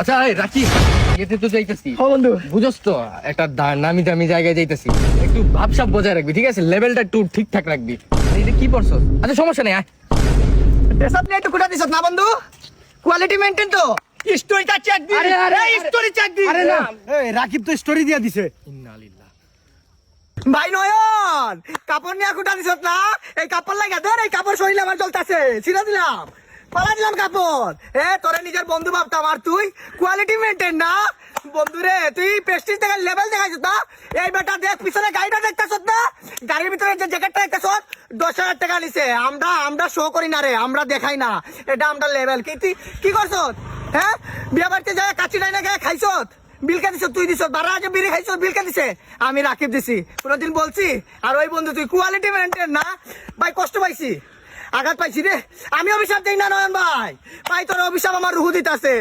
আচ্ছা রাখি এতে তো যাইতেছি হ্যাঁ বন্ধু বুঝছ তো একটা নামি দামি জায়গায় যাইতেছি একটু ভাবসাব বজায় রাখবি ঠিক আছে লেভেলটা একটু ঠিকঠাক রাখবি এই যে কি পড়ছস আচ্ছা সমস্যা নেই আয় ড্রেসআপ নিয়ে একটু কুটা দিছস না বন্ধু কোয়ালিটি মেইনটেইন তো স্টোরিটা চেক দি এই স্টোরি চেক দি আরে না এই রাকিব তো স্টোরি দিয়া দিছে। ইন্নালিল্লাহ ভাই নয়ন কাপড় নিয়ে কুটা দিছস না এই কাপড় লাগা দে এই কাপড় শরীরে আমার জ্বলতাছে ছিড়া দিলাম পালা দিলাম কাপড় তোরে নিজের বন্ধু ভাবতাম আর তুই কোয়ালিটি মেইনটেইন না বন্ধু রে তুই প্রেস্টিজ থেকে লেভেল দেখাইছিস না এই বেটা দেখ পিছনে গাড়িটা দেখতাছস না গাড়ির ভিতরে যে জ্যাকেটটা দেখতাছস 10,000 টাকা নিছে আমরা শো করি না রে আমরা দেখাই না এটা আমরা লেভেল কি তুই কি করছস বিয়া বাড়িতে যায় কাচি ডাইনা গায়ে খাইছস বিল কে দিছ তুই দিছ 12 বিড়ি খাইছস বিল কে দিছে আমি রাকিব দিছি কোনদিন বলছি আর ওই বন্ধু তুই কোয়ালিটি মেইনটেইন না ভাই কষ্ট পাইছি আঘাত পাইছি রে আমি অভিশাপ দেই না নয়ন ভাই ভাই তোর অভিশাপ আমার রুহু দিতাছে